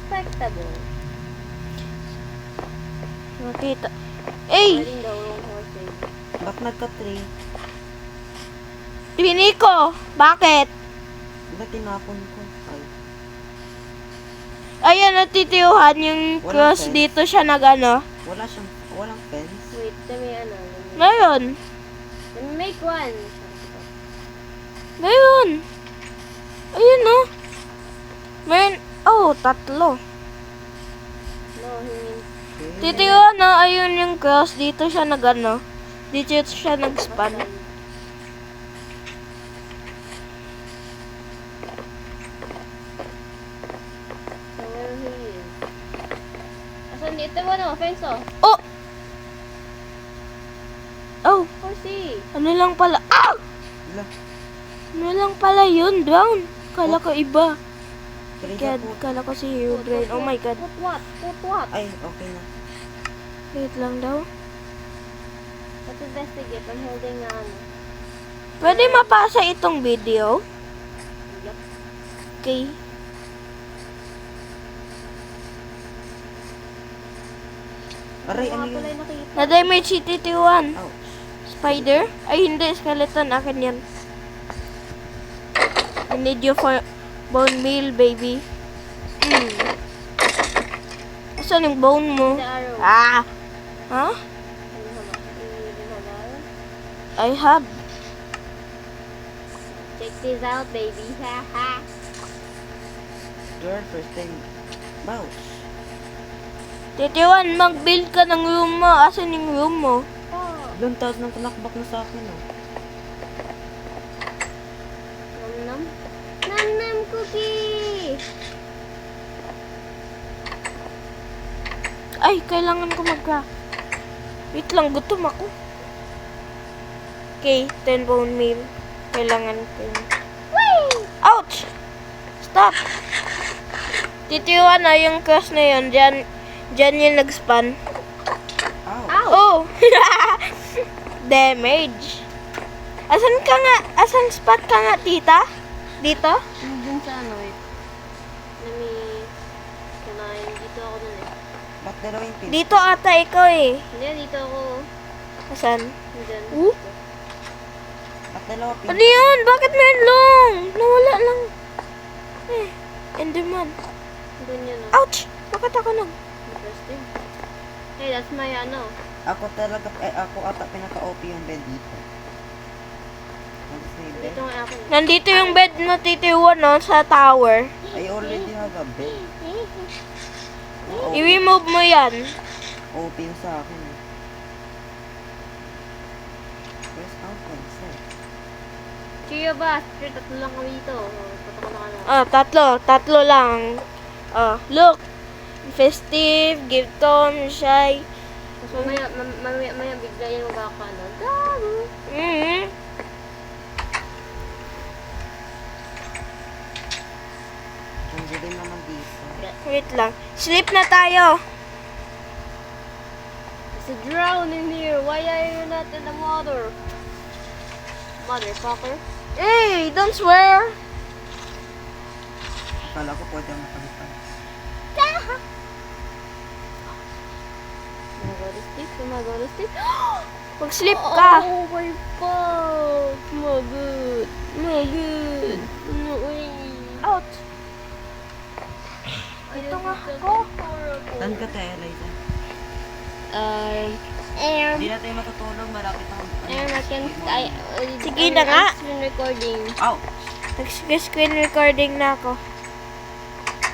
Respectable. Nakita. Ay! Riding the wrong horse. Ba't nagka-3? Pini ko! Bakit? Hindi tinapon ko. Ay. Ayan, natitiyuhan yung Walang cross fence. dito siya nag-ano. Walang fence. Wait, let me Ngayon. let me make one. Ngayon. Ayun no. Meron. Oh, tatlo. No, he means Titiyuhan na, ayun yung cross. Dito siya nag-ano. Dito siya nag-span. so where he is. Asan dito mo no? Fence oh. Oh! Oh, Horsey. ano lang pala. Ah! Wala. Ano lang pala yun, Brown. Kala ko iba. Three Kaya, na po. kala ko si Hugh Brain. Oh my God. Put what? Put what? Ay, okay na. Wait lang daw. Let's investigate. I'm holding ano. Pwede mapasa itong video? Yup. Okay. Aray, Ano ano nga pala yun? yung nakita? Na-damage si TT1. Ow. Spider? Ay, hindi. Skeleton. Akin yan. I need you for bone meal, baby. Asan yung bone mo? The arrow. Ah! Ha? I have. Check this out, baby. Ha ha. Girl, first time. Mouse. TT1, mag-build ka ng room mo. Asan yung room mo? Oh. Ilang taon nang tinakbak na sa akin, oh. Nam nam. Nam nam cookie. Ay, kailangan ko Wait lang, gutom ako. Okay, 10 bone meal. Kailangan ko yun. Whee! Ouch! Stop! Titiwan na yung cross na yun. Diyan yung nag-spawn. Ow. Ow! Oh! Damage. Asan ka nga? Asan spot ka nga, tita? Dito? Dun sa ano eh. Let me... Kunain. Dito ako dun eh. Ba't dalawa yung pin? Dito ata ikaw eh. Hindi, dito ako. Asan? Dyan. Uh? Ba't dalawa pin? Ano yun? Bakit meron long? Nawala lang. Eh, Enderman. Dun yun oh. Ouch! Bakit ako Interesting. Hey, that's my ano. Ako ata pinaka-OP yung bed dito. Nandito na yung bed. Dito nga ako. Nandito yung bed mo, titiwan, no? Sa tower. I already have a bed. I-remove mo yan. OP yung sa akin, eh. Where's our pencil? Chiyo ba? Sure, tatlo lang kami dito. Patok na ka na. Ah, tatlo lang. Ah, look. Festive, give Tom, shy. Tapos mamaya bigla yan magkaka ano. Gago! Mm-hmm. Hindi din naman dito. Wait lang. Sleep na tayo. It's a drown in here. Why are you not in the water? Motherfucker. Hey, don't swear. Akala ko pwede ang makalipan. Am I gonna sleep? Am I gonna sleep? Mag-sleep ka. Oh my god! Magod! Magod! Out. Ito nga ako. Saan ka tayo, Eliza? Hindi na tayo matutulog. Malapit ang... I can... Sige na nga. Screen recording. Ow! Nag-screen recording na ako.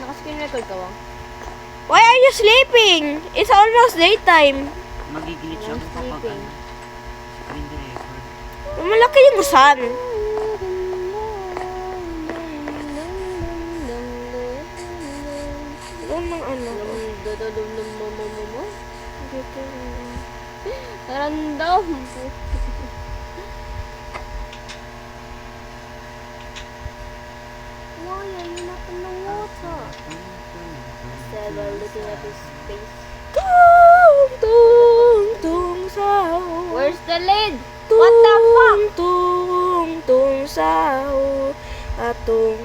Naka-screen record ka ba? Why are you sleeping? It's almost daytime. Magiglitch I'm ako kapag sleeping. screen record. Malaki yung sun. Anong ano? Random. Why are you not in the water? Instead while looking at his face. Tung, tung, tung, sao. Where's the lid? What the fuck? Tung, tung, sao. Tung,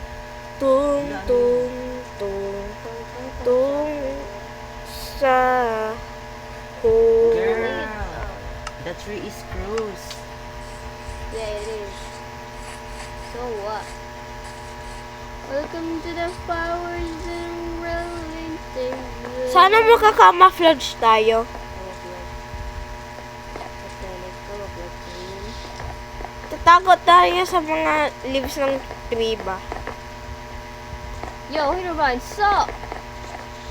tung, tung, tung, tung. tree is crows. Yeah, it is. So what? Welcome to the flowers and rolling things. Sana makaka-camouflage tayo. Tatago tayo sa mga leaves ng tree ba? Yo, Herobrine, stop!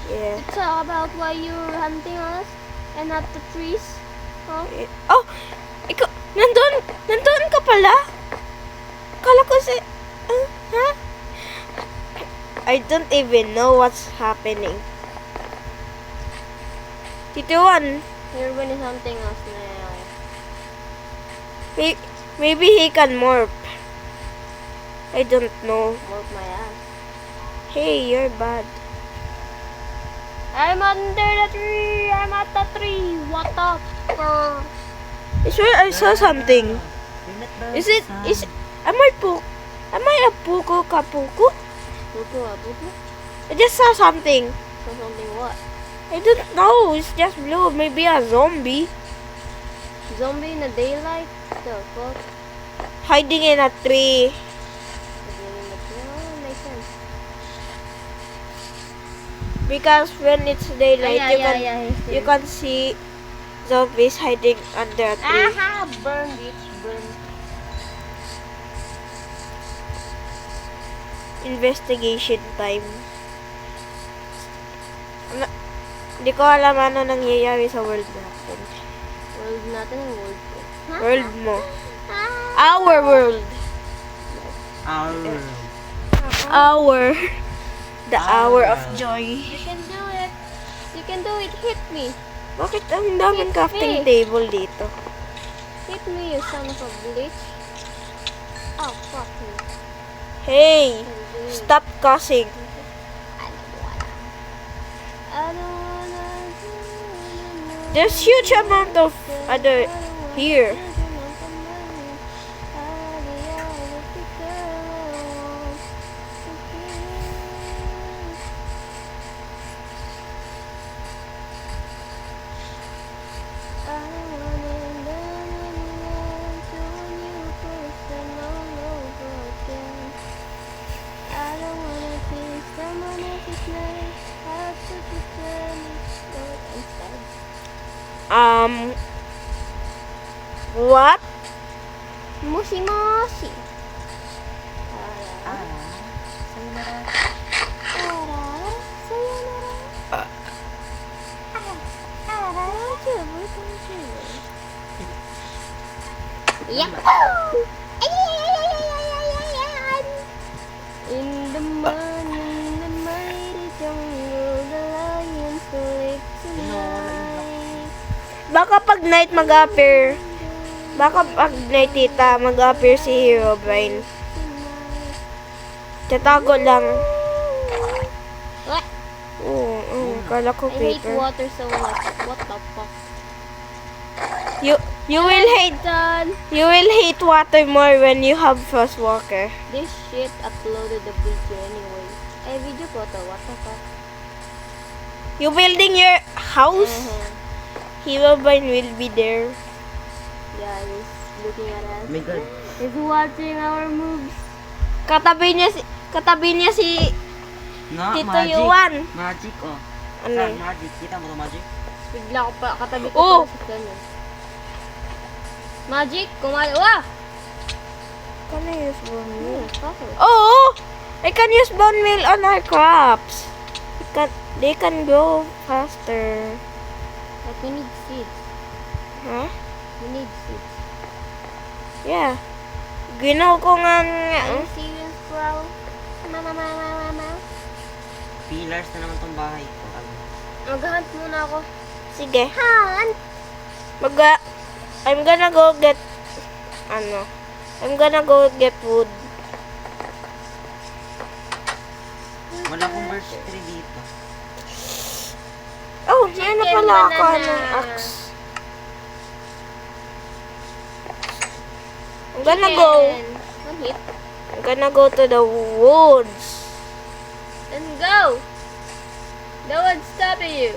Yeah. Talk about why you're hunting us and not the trees. Huh? Oh! Ikaw, nandun ka pala? Kala ko si... huh? I don't even know what's happening. Tito Juan, Herobrine is hunting us now. maybe he can morph. I don't know. Work my ass. Hey, you're bad. I'm under the tree! I'm at the tree! What the fuck? I swear I saw something. Is it, am I a puko kapuko? Pupu, pupu? I just saw something. So something what? I don't know, it's just blue. Maybe a zombie Zombie in the daylight? The fuck? hiding in a tree. Oh, makes sense. Because when it's daylight, yeah, you can see zombies hiding under a tree. Aha! Burn, bitch, burn. Investigation time. Hindi ko alam ano nangyayari sa world natin. World natin ang world ko. World mo. Our world. Our. The hour of joy. You can do it. You can do it. Hit me. Bakit ang daming crafting table dito? Hit me, you son of a bitch. Oh, fuck you. Hey! Can do it. Stop cussing. I don't wanna do There's huge amount of other here. What? Moshi moshi. In the morning, the mighty jungle, the lions live tonight. Baka pag night mag-appear. Baka pag night tita mag-appear si Herobrine. Tatago lang. What? Oo, kala ko I hate paper. water so much. What the fuck? You will hate water more when you have Frostwalker. This shit uploaded the video anyway. Eh, video ko to. What the fuck? You building your house? Herobrine will be there. Yeah, he's looking at us. Oh my god. He's watching our moves. Katabi niya si Nga, Tito magic. Yuan. Magic, oh. Ano? Saan magic? Kita mo to magic? Bigla ko pa, katabi ko Oh! pa sa ganun. Magic, wah! Can I use bone meal? Fuck it. Oh! I can use bone meal on our crops. They can grow faster. But we need seeds. Huh? We need seeds. Yeah. Ginaw ko nga Are you serious, bro? Mama. Pillars na naman tong bahay ko. Mag-hunt muna ako. Sige. Hunt! I'm gonna go get wood. Wala akong birch tree dito. Oh, ano Chicken pala ako banana. ng axe. I'm gonna go. One hit. I'm gonna go to the woods. Then go! No one's stopping you.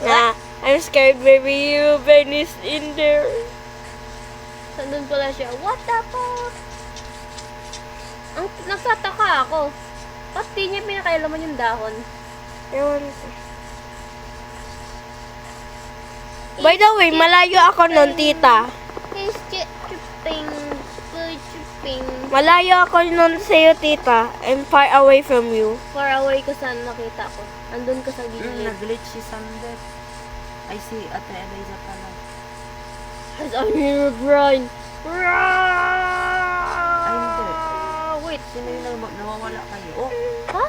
Nah, I'm scared baby Ruben is in there. Sandun pala siya. What the fuck? Ang nagtataka ako. Ba't di niya pinakailaman yung dahon? Ewan ko. By the way, malayo ako nun, tita. He's chipping. Chipping. Malayo ako nun sa'yo, tita. I'm far away from you. Far away ko saan nakita ko. Andun ka sa gilid. Nag-glitch si Sander. I see, Ate Eliza pala. As I'm here, Brian. hindi. Wait. Sino yung nawawala kayo? Oh, Ha?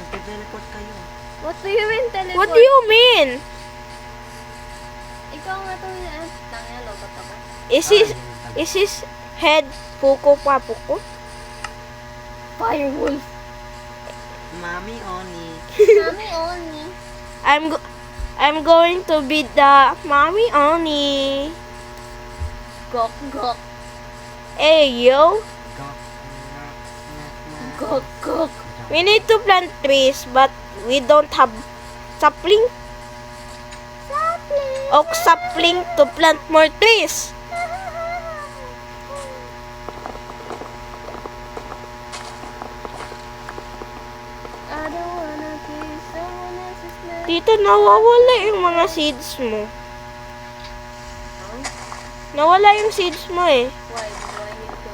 nagte-teleport kayo. What do you mean, teleport? What do you mean? Ikaw nga itong tangya, lobat ako. Is his head puko pa puko? Firewolf. Mami Oni. Mami Oni. I'm going to be the mommy Oni. Gok, gok. Hey yo, Gok. Gok, gok. we need to plant trees, but we don't have sapling. Oak sapling to plant more trees. I don't wanna be someone else's man. Dito nawawala yung mga seeds mo. Nawala yung seeds mo eh. Why? Do I need to,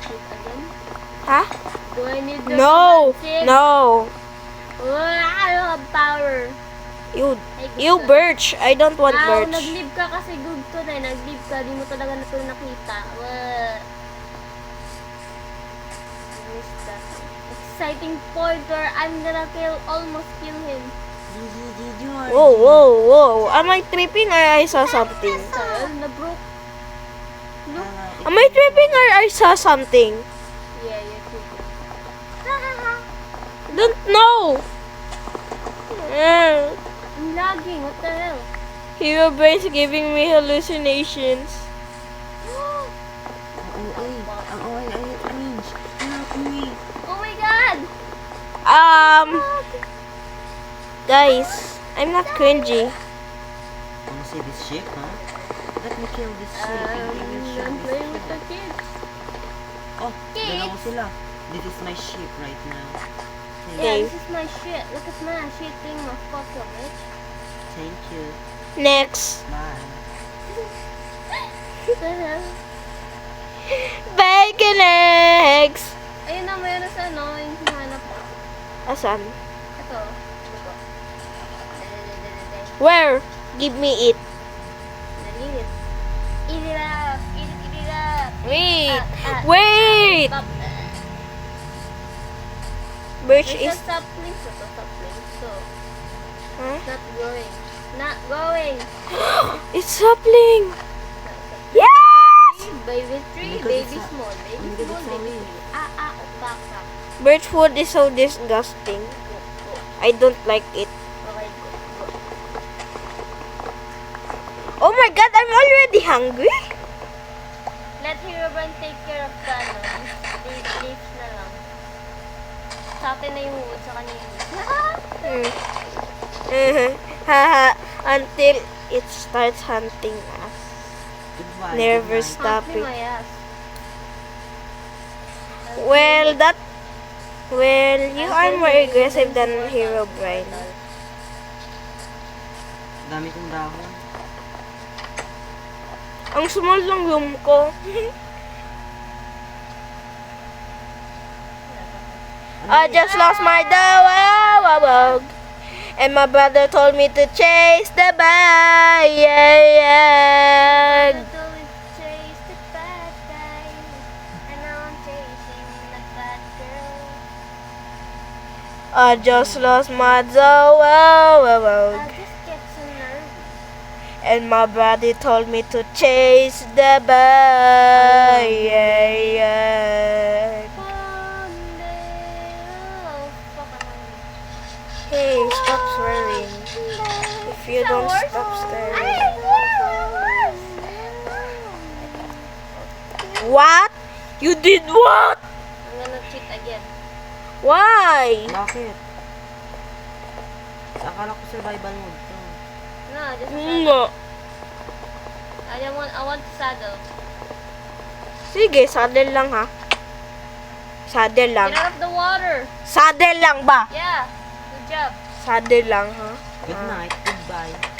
shoot again? Ha? Do I need to No, command no. I don't have power. You, Ay, gusto. you birch. I don't want birch. Nag-live ka kasi good to na. Nag-live ka, di mo talaga na ito nakita. Miss that exciting point where I'm gonna almost kill him. Whoa, whoa, whoa. Am I tripping or I saw something? Na-broke. Look. Am I tripping or I saw something? Yeah, you're tripping. Don't know. I'm lagging. What the hell? Hero Brain's giving me hallucinations. Ang OA, I hit cringe. Help me. Oh my god! Guys, I'm not cringy. Wanna see this ship, huh? Let me kill this ship and we will show I'm this playing with ship. the kids. Oh, Kids. dalawa sila. This is my ship right now. Yeah, Okay. this is my shit. Look at my shit thing, my photo, bitch. Thank you. Next. Bye. What the hell? Bacon eggs. Ayun na, mayroon sa yung hinahanap ko. Asan? Ito. Ano ko? Where? Give me it. Nalinis. Eat it up! Eat it up! Wait. Wait. Stop. Birch There's is... a sapling. So, Huh? not going. Not going. It's sapling. Yes! Baby tree, Because baby it's a- small, baby because small, it's baby a tree. Back. Birch wood is so disgusting. Go. I don't like it. Okay, go. Oh my god, I'm already hungry. Let Herobrine take care of the leaves na lang. Sa atin na yung wood, sa kanina. Haha. Until it starts hunting us. Goodbye. Never Goodbye. stop Hunt me it. my ass. Well, you are more aggressive than Herobrine. Dami kong dahon. Ang small ng room ko. I just lost my dog. And my brother told me to chase the bag. Chase the bad guy. And now I'm chasing the bad girl. I just lost my dog. I just get so nervous. And my brother told me to chase the bag. One day, oh, fuck, I'm hungry. Hey, stop swearing. If you don't stop staring. What? You did what? I'm gonna cheat again. Why? Bakit? Akala ko survival mode to. No, just a Nga. I want to saddle. Sige, saddle lang ha. Saddle lang. Get out of the water. Saddle lang ba? Yeah. Good job. Saddle lang ha. Good night. Goodbye.